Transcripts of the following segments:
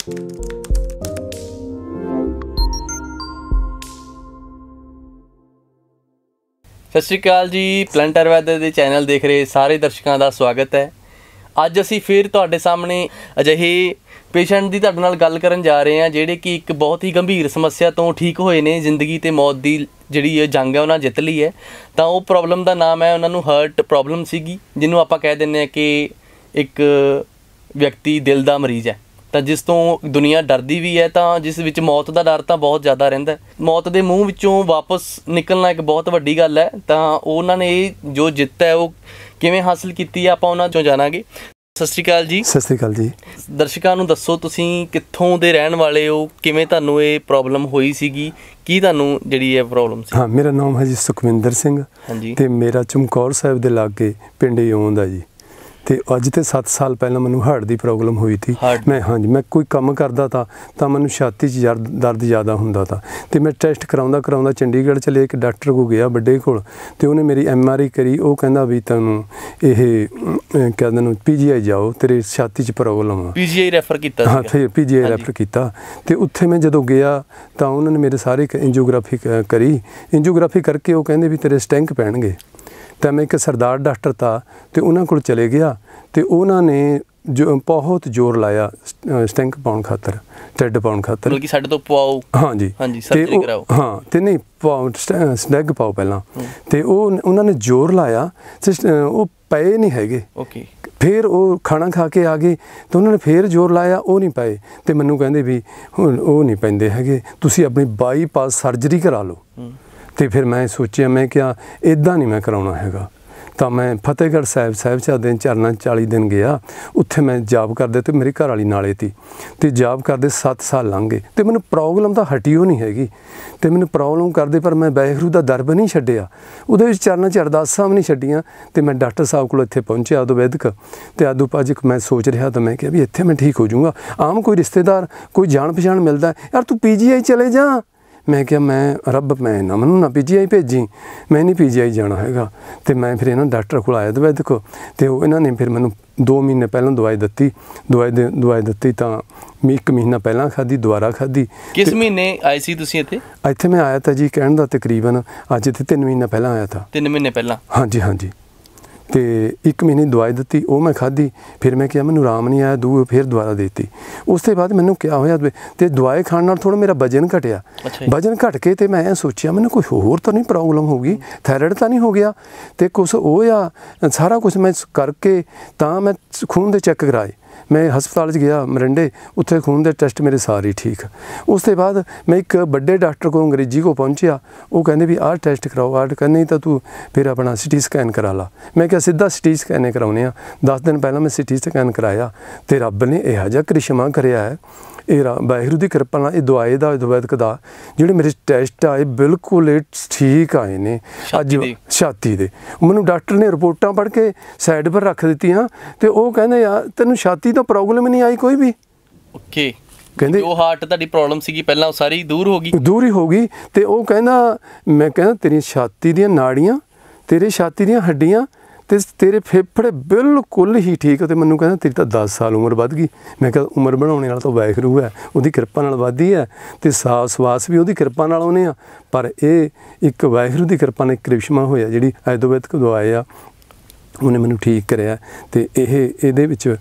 ਸਤਿ ਸ਼੍ਰੀ ਅਕਾਲ ਜੀ। ਪਲੈਨਟ ਆਯੁਰਵੈਦ ਦੇ ਚੈਨਲ ਦੇਖ ਰਹੇ ਸਾਰੇ ਦਰਸ਼ਕਾਂ ਦਾ ਸਵਾਗਤ ਹੈ। ਅੱਜ ਅਸੀਂ ਫਿਰ ਤੁਹਾਡੇ ਸਾਹਮਣੇ ਅਜਿਹੇ ਪੇਸ਼ੈਂਟ ਦੀ ਤੁਹਾਡੇ ਨਾਲ ਗੱਲ ਕਰਨ ਜਾ ਰਹੇ ਹਾਂ ਜਿਹੜੇ ਕਿ ਇੱਕ ਬਹੁਤ ਹੀ ਗੰਭੀਰ ਸਮੱਸਿਆ ਤੋਂ ਠੀਕ ਹੋਏ ਨੇ। ਜ਼ਿੰਦਗੀ ਤੇ ਮੌਤ ਦੀ ਜਿਹੜੀ ਇਹ ਜੰਗ ਹੈ ਉਹਨਾਂ ਜਿੱਤ ਲਈ ਹੈ। ਤਾਂ ਉਹ ਪ੍ਰੋਬਲਮ ਦਾ ਨਾਮ ਹੈ, ਉਹਨਾਂ ਨੂੰ ਹਾਰਟ ਪ੍ਰੋਬਲਮ ਸੀਗੀ, ਜਿਹਨੂੰ ਆਪਾਂ ਕਹਿ ਦਿੰਦੇ ਹਾਂ ਕਿ ਇੱਕ ਵਿਅਕਤੀ ਦਿਲ ਦਾ ਮਰੀਜ਼ ਹੈ, ਤਾਂ ਜਿਸ ਤੋਂ ਦੁਨੀਆ ਡਰਦੀ ਵੀ ਹੈ, ਤਾਂ ਜਿਸ ਵਿੱਚ ਮੌਤ ਦਾ ਡਰ ਤਾਂ ਬਹੁਤ ਜ਼ਿਆਦਾ ਰਹਿੰਦਾ। ਮੌਤ ਦੇ ਮੂੰਹ ਵਿੱਚੋਂ ਵਾਪਸ ਨਿਕਲਣਾ ਇੱਕ ਬਹੁਤ ਵੱਡੀ ਗੱਲ ਹੈ। ਤਾਂ ਉਹਨਾਂ ਨੇ ਇਹ ਜੋ ਜਿੱਤ ਹੈ ਉਹ ਕਿਵੇਂ ਹਾਸਿਲ ਕੀਤੀ ਹੈ, ਆਪਾਂ ਉਹਨਾਂ 'ਚੋਂ ਜਾਣਾਂਗੇ। ਸਤਿ ਸ਼੍ਰੀ ਅਕਾਲ ਜੀ। ਸਤਿ ਸ਼੍ਰੀ ਅਕਾਲ ਜੀ। ਦਰਸ਼ਕਾਂ ਨੂੰ ਦੱਸੋ, ਤੁਸੀਂ ਕਿੱਥੋਂ ਦੇ ਰਹਿਣ ਵਾਲੇ ਹੋ, ਕਿਵੇਂ ਤੁਹਾਨੂੰ ਇਹ ਪ੍ਰੋਬਲਮ ਹੋਈ ਸੀਗੀ, ਕੀ ਤੁਹਾਨੂੰ ਜਿਹੜੀ ਇਹ ਪ੍ਰੋਬਲਮ ਸੀ? ਹਾਂ, ਮੇਰਾ ਨਾਮ ਹੈ ਜੀ ਸੁਖਵਿੰਦਰ ਸਿੰਘ। ਹਾਂਜੀ। ਅਤੇ ਮੇਰਾ ਚਮਕੌਰ ਸਾਹਿਬ ਦੇ ਲਾਗੇ ਪਿੰਡ ਯੋਂਦ ਆ ਜੀ। ਅਤੇ ਅੱਜ ਤੋਂ 7 ਸਾਲ ਪਹਿਲਾਂ ਮੈਨੂੰ ਹਾਰਟ ਦੀ ਪ੍ਰੋਬਲਮ ਹੋਈ ਸੀ। ਮੈਂ ਕੋਈ ਕੰਮ ਕਰਦਾ ਤਾਂ ਮੈਨੂੰ ਛਾਤੀ 'ਚ ਦਰਦ ਜ਼ਿਆਦਾ ਹੁੰਦਾ ਤਾ। ਅਤੇ ਮੈਂ ਟੈਸਟ ਕਰਾਉਂਦਾ ਚੰਡੀਗੜ੍ਹ ਚਲੇ ਇੱਕ ਡਾਕਟਰ ਕੋਲ ਗਿਆ ਵੱਡੇ ਕੋਲ, ਅਤੇ ਉਹਨੇ ਮੇਰੀ MRI ਕਰੀ। ਉਹ ਕਹਿੰਦਾ ਵੀ ਤੁਹਾਨੂੰ ਇਹ ਕਹਿੰਦੇ ਨੂੰ PGI ਜਾਓ, ਤੇਰੇ ਛਾਤੀ 'ਚ ਪ੍ਰੋਬਲਮ ਆ। PGI ਰੈਫਰ ਕੀਤਾ? ਹਾਂ, ਫਿਰ PGI ਰੈਫਰ ਕੀਤਾ। ਅਤੇ ਉੱਥੇ ਮੈਂ ਜਦੋਂ ਗਿਆ ਤਾਂ ਉਹਨਾਂ ਨੇ ਮੇਰੇ ਸਾਰੇ ਐਂਜੀਓਗ੍ਰਾਫੀ ਕਰੀ। ਐਂਜੀਓਗ੍ਰਾਫੀ ਕਰਕੇ ਉਹ ਕਹਿੰਦੇ ਵੀ ਤੇਰੇ ਸਟੈਂਕ ਪੈਣਗੇ। ਤਾਂ ਮੈਂ ਇੱਕ ਸਰਦਾਰ ਡਾਕਟਰ ਤਾ ਅਤੇ ਉਹਨਾਂ ਕੋਲ ਚਲੇ ਗਿਆ, ਅਤੇ ਉਹਨਾਂ ਨੇ ਬਹੁਤ ਜ਼ੋਰ ਲਾਇਆ ਸਟੈਂਕ ਪਾਉਣ ਖਾਤਰ, ਟੈਡ ਪਾਉਣ ਖਾਤਰ। ਬਲਕਿ ਸਾਡੇ ਤੋਂ ਪਵਾਓ। ਹਾਂਜੀ, ਸਰਜਰੀ ਕਰਾਓ। ਹਾਂ, ਅਤੇ ਨਹੀਂ ਪਾਓ, ਸਟੈਗ ਪਾਓ ਪਹਿਲਾਂ। ਅਤੇ ਉਹਨਾਂ ਨੇ ਜ਼ੋਰ ਲਾਇਆ, ਉਹ ਪਏ ਨਹੀਂ ਹੈਗੇ। ਓਕੇ। ਫਿਰ ਉਹ ਖਾਣਾ ਖਾ ਕੇ ਆ ਗਏ, ਅਤੇ ਉਹਨਾਂ ਨੇ ਫਿਰ ਜ਼ੋਰ ਲਾਇਆ, ਉਹ ਨਹੀਂ ਪਏ। ਅਤੇ ਮੈਨੂੰ ਕਹਿੰਦੇ ਵੀ ਹੁਣ ਉਹ ਨਹੀਂ ਪੈਂਦੇ ਹੈਗੇ, ਤੁਸੀਂ ਆਪਣੀ ਬਾਈਪਾਸ ਸਰਜਰੀ ਕਰਾ ਲਓ। ਅਤੇ ਫਿਰ ਮੈਂ ਸੋਚਿਆ, ਮੈਂ ਕਿਹਾ ਇੱਦਾਂ ਨਹੀਂ ਮੈਂ ਕਰਾਉਣਾ ਹੈਗਾ। ਤਾਂ ਮੈਂ ਫਤਿਹਗੜ੍ਹ ਸਾਹਿਬਜ਼ਾਦੇ ਚਰਨਾਂ 40 ਦਿਨ ਗਿਆ। ਉੱਥੇ ਮੈਂ ਜਾਬ ਕਰਦੇ, ਅਤੇ ਮੇਰੀ ਘਰ ਵਾਲੀ ਨਾਲੇ ਤੀ, ਅਤੇ ਜਾਬ ਕਰਦੇ 7 ਸਾਲ ਲੰਘ ਗਏ। ਅਤੇ ਮੈਨੂੰ ਪ੍ਰੋਬਲਮ ਤਾਂ ਹਟੀ ਉਹ ਨਹੀਂ ਹੈਗੀ, ਅਤੇ ਮੈਨੂੰ ਪ੍ਰੋਬਲਮ ਕਰਦੇ, ਪਰ ਮੈਂ ਵਾਹਿਗੁਰੂ ਦਾ ਦਰ ਵੀ ਨਹੀਂ ਛੱਡਿਆ। ਉਹਦੇ ਵਿੱਚ ਚਰਨਾਂ 'ਚ ਅਰਦਾਸਾਂ ਵੀ ਨਹੀਂ ਛੱਡੀਆਂ। ਅਤੇ ਮੈਂ ਡਾਕਟਰ ਸਾਹਿਬ ਕੋਲ ਇੱਥੇ ਪਹੁੰਚਿਆ ਆਯੁਰਵੈਦਿਕ, ਅਤੇ ਆਦੂਪਾਜਿਕ ਮੈਂ ਸੋਚ ਰਿਹਾ, ਤਾਂ ਮੈਂ ਕਿਹਾ ਵੀ ਇੱਥੇ ਮੈਂ ਠੀਕ ਹੋ ਜਾਊਂਗਾ। ਆਮ ਕੋਈ ਰਿਸ਼ਤੇਦਾਰ, ਕੋਈ ਜਾਣ ਪਛਾਣ ਮਿਲਦਾ, ਯਾਰ ਤੂੰ PGI ਚਲੇ ਜਾ। ਮੈਂ ਕਿਹਾ ਮੈਂ ਨਾ ਮੈਨੂੰ ਨਾ PGI ਭੇਜੀ, ਮੈਂ ਨਹੀਂ PGI ਜਾਣਾ ਹੈਗਾ। ਅਤੇ ਮੈਂ ਫਿਰ ਇਹਨਾਂ ਡਾਕਟਰ ਕੋਲ ਆਇਆ ਆਯੁਰਵੈਦਿਕ, ਅਤੇ ਇਹਨਾਂ ਨੇ ਫਿਰ ਮੈਨੂੰ 2 ਮਹੀਨੇ ਪਹਿਲਾਂ ਦਵਾਈ ਦਿੱਤੀ। ਤਾਂ 1 ਮਹੀਨਾ ਪਹਿਲਾਂ ਖਾਧੀ, ਦੁਬਾਰਾ ਖਾਧੀ। ਕਿਸ ਮਹੀਨੇ ਆਏ ਸੀ ਤੁਸੀਂ ਇੱਥੇ? ਇੱਥੇ ਮੈਂ ਆਇਆ ਤਾਂ ਜੀ ਕਹਿਣ ਦਾ ਤਕਰੀਬਨ ਅੱਜ ਇੱਥੇ 3 ਮਹੀਨੇ ਪਹਿਲਾਂ ਆਇਆ ਤਾਂ। 3 ਮਹੀਨੇ ਪਹਿਲਾਂ? ਹਾਂਜੀ। ਅਤੇ 1 ਮਹੀਨੇ ਦਵਾਈ ਦਿੱਤੀ, ਉਹ ਮੈਂ ਖਾਧੀ। ਫਿਰ ਮੈਂ ਕਿਹਾ ਮੈਨੂੰ ਆਰਾਮ ਨਹੀਂ ਆਇਆ, ਫਿਰ ਦੁਬਾਰਾ ਦੇ ਦਿੱਤੀ। ਉਸ ਤੋਂ ਬਾਅਦ ਮੈਨੂੰ ਕਿਆ ਹੋਇਆ, ਅਤੇ ਦਵਾਈ ਖਾਣ ਨਾਲ ਥੋੜ੍ਹਾ ਮੇਰਾ ਵਜਨ ਘਟਿਆ। ਵਜਨ ਘਟ ਕੇ ਅਤੇ ਮੈਂ ਸੋਚਿਆ ਮੈਨੂੰ ਕੋਈ ਹੋਰ ਤਾਂ ਨਹੀਂ ਪ੍ਰੋਬਲਮ ਹੋ ਗਈ, ਥਾਇਰਾਇਡ ਤਾਂ ਨਹੀਂ ਹੋ ਗਿਆ। ਅਤੇ ਕੁਛ ਉਹ ਆ ਸਾਰਾ ਕੁਛ ਮੈਂ ਕਰਕੇ ਤਾਂ ਮੈਂ ਖੂਨ ਦੇ ਚੈੱਕ ਕਰਾਏ। ਮੈਂ ਹਸਪਤਾਲ 'ਚ ਗਿਆ ਮਰਿੰਡੇ, ਉੱਥੇ ਖੂਨ ਦੇ ਟੈਸਟ ਮੇਰੇ ਸਾਰੇ ਠੀਕ। ਉਸ ਤੋਂ ਬਾਅਦ ਮੈਂ ਇੱਕ ਵੱਡੇ ਡਾਕਟਰ ਕੋਲ ਅੰਗਰੇਜ਼ੀ ਕੋਲ ਪਹੁੰਚਿਆ। ਉਹ ਕਹਿੰਦੇ ਵੀ ਆਹ ਟੈਸਟ ਕਰਾਓ, ਕਹਿੰਦੇ ਨਹੀਂ ਤਾਂ ਤੂੰ ਫਿਰ ਆਪਣਾ CT ਸਕੈਨ ਕਰਾ ਲਾ। ਮੈਂ ਕਿਹਾ ਸਿੱਧਾ CT ਸਕੈਨ ਕਰਾਉਣੇ ਆ। 10 ਦਿਨ ਪਹਿਲਾਂ ਮੈਂ CT ਸਕੈਨ ਕਰਾਇਆ, ਅਤੇ ਰੱਬ ਨੇ ਇਹੋ ਜਿਹਾ ਕਰਿਸ਼ਮਾ ਕਰਿਆ ਹੈ। ਇਹ ਵਾਹਿਗੁਰੂ ਦੀ ਕਿਰਪਾ ਨਾਲ ਇਹ ਦਵਾਈ ਦਾ ਆਯੁਰਵੈਦਿਕ ਦਾ ਜਿਹੜੇ ਮੇਰੇ ਟੈਸਟ ਆਏ ਬਿਲਕੁਲ ਠੀਕ ਆਏ ਨੇ। ਅੱਜ ਛਾਤੀ ਦੇ ਮੈਨੂੰ ਡਾਕਟਰ ਨੇ ਰਿਪੋਰਟਾਂ ਪੜ੍ਹ ਕੇ ਸਾਈਡ ਪਰ ਰੱਖ ਦਿੱਤੀਆਂ, ਅਤੇ ਉਹ ਕਹਿੰਦੇ ਯਾਰ ਤੈਨੂੰ ਛਾਤੀ ਤੋਂ ਪ੍ਰੋਬਲਮ ਹੀ ਨਹੀਂ ਆਈ ਕੋਈ ਵੀ। ਓਕੇ। ਕਹਿੰਦੇ ਉਹ ਹਾਰਟ ਤੁਹਾਡੀ ਪ੍ਰੋਬਲਮ ਸੀਗੀ ਪਹਿਲਾਂ, ਉਹ ਸਾਰੀ ਦੂਰ ਹੋ ਗਈ। ਅਤੇ ਉਹ ਮੈਂ ਕਹਿੰਦਾ ਤੇਰੀ ਛਾਤੀ ਦੀਆਂ ਨਾੜੀਆਂ, ਤੇਰੇ ਛਾਤੀ ਦੀਆਂ ਹੱਡੀਆਂ ਅਤੇ ਤੇਰੇ ਫੇਫੜੇ ਬਿਲਕੁਲ ਹੀ ਠੀਕ। ਅਤੇ ਮੈਨੂੰ ਕਹਿੰਦਾ ਤੇਰੀ ਤਾਂ 10 ਸਾਲ ਉਮਰ ਵੱਧ ਗਈ। ਮੈਂ ਕਿਹਾ ਉਮਰ ਬਣਾਉਣੇ ਵਾਲਾ ਤਾਂ ਵਾਹਿਗੁਰੂ ਹੈ, ਉਹਦੀ ਕਿਰਪਾ ਨਾਲ ਵੱਧਦੀ ਹੈ, ਅਤੇ ਸਾਹ ਸਵਾਸ ਵੀ ਉਹਦੀ ਕਿਰਪਾ ਨਾਲ ਆਉਣੇ ਆ। ਪਰ ਇਹ ਇੱਕ ਵਾਹਿਗੁਰੂ ਦੀ ਕਿਰਪਾ ਨਾਲ ਕਰਿਸ਼ਮਾ ਹੋਇਆ, ਜਿਹੜੀ ਆਯੁਰਵੈਦਿਕ ਦਵਾਈ ਆ ਉਹਨੇ ਮੈਨੂੰ ਠੀਕ ਕਰਿਆ। ਅਤੇ ਇਹਦੇ ਵਿੱਚ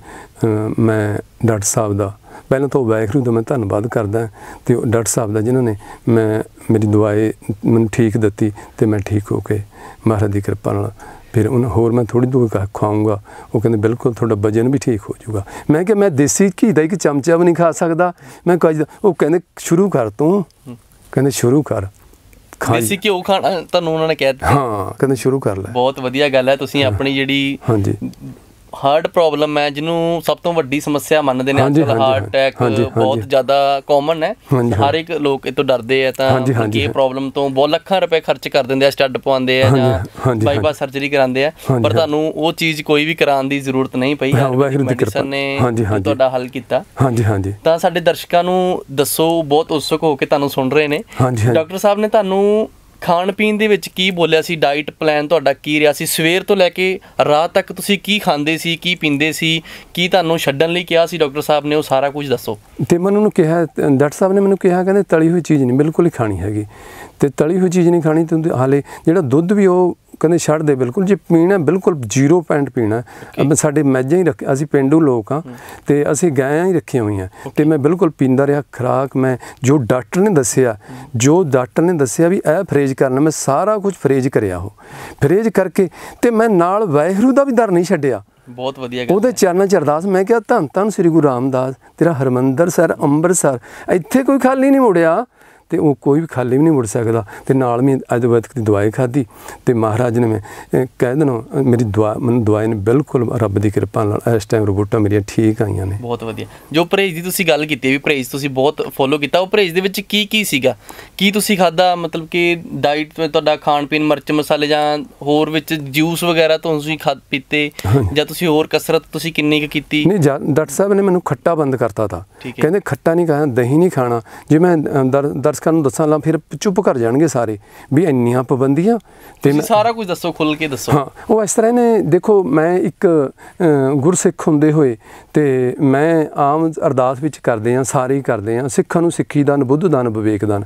ਮੈਂ ਡਾਕਟਰ ਸਾਹਿਬ ਦਾ ਪਹਿਲਾਂ ਤਾਂ ਵਾਹਿਗੁਰੂ ਦਾ ਮੈਂ ਧੰਨਵਾਦ ਕਰਦਾ, ਅਤੇ ਡਾਕਟਰ ਸਾਹਿਬ ਦਾ ਜਿਨ੍ਹਾਂ ਨੇ ਮੇਰੀ ਦਵਾਈ ਮੈਨੂੰ ਠੀਕ ਦਿੱਤੀ, ਅਤੇ ਮੈਂ ਠੀਕ ਹੋ ਕੇ ਮਹਾਰਾਜ ਦੀ ਕਿਰਪਾ ਨਾਲ ਫਿਰ ਹੋਰ ਮੈਂ ਥੋੜ੍ਹੀ ਦੂਰ ਖਾਊਂਗਾ। ਉਹ ਕਹਿੰਦੇ ਬਿਲਕੁਲ ਤੁਹਾਡਾ ਵਜਨ ਵੀ ਠੀਕ ਹੋ ਜਾਊਗਾ। ਮੈਂ ਕਿਹਾ ਮੈਂ ਦੇਸੀ ਘੀ ਦਾ ਇੱਕ ਚਮਚਾ ਵੀ ਨਹੀਂ ਖਾ ਸਕਦਾ। ਮੈਂ ਉਹ ਕਹਿੰਦੇ ਸ਼ੁਰੂ ਕਰ ਤੂੰ, ਕਹਿੰਦੇ ਸ਼ੁਰੂ ਕਰ ਦੇਸੀ ਘਿਓ ਖਾਣਾ ਤੁਹਾਨੂੰ ਉਹਨਾਂ ਨੇ ਕਹਿ ਦਿੱਤਾ? ਹਾਂ, ਕਹਿੰਦੇ ਸ਼ੁਰੂ ਕਰ ਲੈ। ਬਹੁਤ ਵਧੀਆ ਗੱਲ ਹੈ। ਤੁਸੀਂ ਆਪਣੀ ਜਿਹੜੀ ਹਾਰਟ ਪ੍ਰੋਬਲਮ ਹੈ, ਜਿਹਨੂੰ ਸਭ ਤੋਂ ਵੱਡੀ ਸਮੱਸਿਆ ਮੰਨਦੇ ਨੇ ਅੱਜ ਕੱਲ੍ਹ, ਹਾਰਟ ਅਟੈਕ ਬਹੁਤ ਜ਼ਿਆਦਾ ਕਾਮਨ ਹੈ, ਹਰ ਇੱਕ ਲੋਕ ਇਹ ਤੋਂ ਡਰਦੇ ਆ। ਤਾਂ ਇਹ ਪ੍ਰੋਬਲਮ ਤੋਂ ਬਹੁਤ ਲੱਖਾਂ ਰੁਪਏ ਖਰਚ ਕਰ ਦਿੰਦੇ ਆ, ਸਟੱਡ ਪਵਾਉਂਦੇ ਆ ਜਾਂ ਬਾਈਪਾਸ ਸਰਜਰੀ ਕਰਾਉਂਦੇ ਆ, ਪਰ ਤੁਹਾਨੂੰ ਉਹ ਚੀਜ਼ ਕੋਈ ਵੀ ਕਰਾਉਣ ਦੀ ਜ਼ਰੂਰਤ ਨਹੀਂ ਪਈ। ਮੈਡੀਸਨ ਨੇ ਤੁਹਾਡਾ ਹੱਲ ਕੀਤਾ। ਤਾਂ ਸਾਡੇ ਦਰਸ਼ਕਾਂ ਨੂੰ ਦੱਸੋ, ਬਹੁਤ ਉਤਸੁਕ ਹੋ ਕੇ ਤੁਹਾਨੂੰ ਸੁਣ ਰਹੇ ਨੇ। ਡਾਕਟਰ ਸਾਹਿਬ ਨੇ ਤੁਹਾਨੂੰ ਖਾਣ ਪੀਣ ਦੇ ਵਿੱਚ ਕੀ ਬੋਲਿਆ ਸੀ? ਡਾਈਟ ਪਲਾਨ ਤੁਹਾਡਾ ਕੀ ਰਿਹਾ ਸੀ? ਸਵੇਰ ਤੋਂ ਲੈ ਕੇ ਰਾਤ ਤੱਕ ਤੁਸੀਂ ਕੀ ਖਾਂਦੇ ਸੀ, ਕੀ ਪੀਂਦੇ ਸੀ, ਕੀ ਤੁਹਾਨੂੰ ਛੱਡਣ ਲਈ ਕਿਹਾ ਸੀ ਡਾਕਟਰ ਸਾਹਿਬ ਨੇ? ਉਹ ਸਾਰਾ ਕੁਝ ਦੱਸੋ। ਤੇ ਮੈਨੂੰ ਉਹਨੂੰ ਕਿਹਾ, ਡਾਕਟਰ ਸਾਹਿਬ ਨੇ ਮੈਨੂੰ ਕਿਹਾ, ਕਹਿੰਦੇ ਤਲੀ ਹੋਈ ਚੀਜ਼ ਨਹੀਂ ਬਿਲਕੁਲ ਹੀ ਖਾਣੀ ਹੈਗੀ, ਤੇ ਤਲੀ ਹੋਈ ਚੀਜ਼ ਨਹੀਂ ਖਾਣੀ, ਤੇ ਹਾਲੇ ਜਿਹੜਾ ਦੁੱਧ ਵੀ ਉਹ ਕਹਿੰਦੇ ਛੱਡ ਦੇ ਬਿਲਕੁਲ, ਜੇ ਪੀਣਾ ਬਿਲਕੁਲ 0% ਪੀਣਾ। ਸਾਡੇ ਮੱਝਾਂ ਹੀ ਰੱਖੇ, ਅਸੀਂ ਪੇਂਡੂ ਲੋਕ ਹਾਂ ਤੇ ਅਸੀਂ ਗਾਇਆਂ ਹੀ ਰੱਖੀਆਂ ਹੋਈਆਂ, ਤੇ ਮੈਂ ਬਿਲਕੁਲ ਪੀਂਦਾ ਰਿਹਾ। ਖੁਰਾਕ ਮੈਂ ਜੋ ਡਾਕਟਰ ਨੇ ਦੱਸਿਆ ਵੀ ਇਹ ਫਰੇਜ ਕਰਨਾ, ਮੈਂ ਸਾਰਾ ਕੁਝ ਫਰੇਜ ਕਰਿਆ। ਉਹ ਫਰੇਜ ਕਰਕੇ ਤੇ ਮੈਂ ਨਾਲ ਵਾਹਿਗੁਰੂ ਦਾ ਵੀ ਦਰ ਨਹੀਂ ਛੱਡਿਆ। ਬਹੁਤ ਵਧੀਆ ਗੱਲ। ਉਹਦੇ ਚਰਨਾਂ 'ਚ ਅਰਦਾਸ, ਮੈਂ ਕਿਹਾ ਧੰਨ ਧੰਨ ਸ੍ਰੀ ਗੁਰੂ ਰਾਮਦਾਸ, ਤੇਰਾ ਹਰਿਮੰਦਰ ਅੰਮ੍ਰਿਤਸਰ, ਇੱਥੇ ਕੋਈ ਖਾਲੀ ਨਹੀਂ ਮੁੜਿਆ ਤੇ ਉਹ ਕੋਈ ਵੀ ਖਾਲੀ ਵੀ ਨਹੀਂ ਮੁੜ ਸਕਦਾ। ਤੇ ਨਾਲ ਮੈਂ ਆਯੁਰਵੈਦਿਕ ਦੀ ਦਵਾਈ ਖਾਧੀ, ਤੇ ਮਹਾਰਾਜ ਨੇ ਮੈਂ ਕਹਿ ਦੇਣਾ ਮੇਰੀ ਮੈਨੂੰ ਦਵਾਈ ਨੇ ਬਿਲਕੁਲ ਰੱਬ ਦੀ ਕਿਰਪਾ ਨਾਲ ਇਸ ਟਾਈਮ ਰਿਪੋਰਟਾਂ ਮੇਰੀਆਂ ਠੀਕ ਆਈਆਂ ਨੇ। ਬਹੁਤ ਵਧੀਆ। ਜੋ ਪਰਹੇਜ਼ ਦੀ ਤੁਸੀਂ ਗੱਲ ਕੀਤੀ ਵੀ ਪਰਹੇਜ਼ ਤੁਸੀਂ ਬਹੁਤ ਫੋਲੋ ਕੀਤਾ, ਉਹ ਪਰਹੇਜ਼ ਦੇ ਵਿੱਚ ਕੀ ਕੀ ਸੀਗਾ? ਕੀ ਤੁਸੀਂ ਖਾਧਾ? ਮਤਲਬ ਕਿ ਡਾਈਟ ਤੁਹਾਡਾ ਖਾਣ ਪੀਣ ਮਿਰਚ ਮਸਾਲੇ ਜਾਂ ਹੋਰ ਵਿੱਚ ਜੂਸ ਵਗੈਰਾ ਤੁਸੀਂ ਪੀਤੇ, ਜਾਂ ਤੁਸੀਂ ਹੋਰ ਕਸਰਤ ਤੁਸੀਂ ਕਿੰਨੀ ਕੁ ਕੀਤੀ? ਨਹੀਂ, ਡਾਕਟਰ ਸਾਹਿਬ ਨੇ ਮੈਨੂੰ ਖੱਟਾ ਬੰਦ ਕਰਤਾ ਤਾ, ਕਹਿੰਦੇ ਖੱਟਾ ਨਹੀਂ ਖਾਣਾ, ਦਹੀਂ ਨਹੀਂ ਖਾਣਾ। ਜੇ ਮੈਂ ਦਰਸ਼ਕਾਂ ਨੂੰ ਦੱਸਾਂ ਲਾ ਫਿਰ ਚੁੱਪ ਕਰ ਜਾਣਗੇ ਸਾਰੇ ਵੀ ਇੰਨੀਆਂ ਪਾਬੰਦੀਆਂ। ਤੇ ਸਾਰਾ ਕੁਝ ਦੱਸੋ, ਖੁੱਲ ਕੇ ਦੱਸੋ। ਹਾਂ, ਉਹ ਇਸ ਤਰ੍ਹਾਂ ਨੇ, ਦੇਖੋ ਮੈਂ ਇੱਕ ਗੁਰਸਿੱਖ ਹੁੰਦੇ ਹੋਏ ਤੇ ਮੈਂ ਆਮ ਅਰਦਾਸ ਵਿੱਚ ਕਰਦੇ ਹਾਂ, ਸਾਰੇ ਹੀ ਕਰਦੇ ਹਾਂ, ਸਿੱਖਾਂ ਨੂੰ ਸਿੱਖੀ ਦਾਨ, ਬੁੱਧ ਦਾਨ, ਵਿਵੇਕ ਦਾਨ।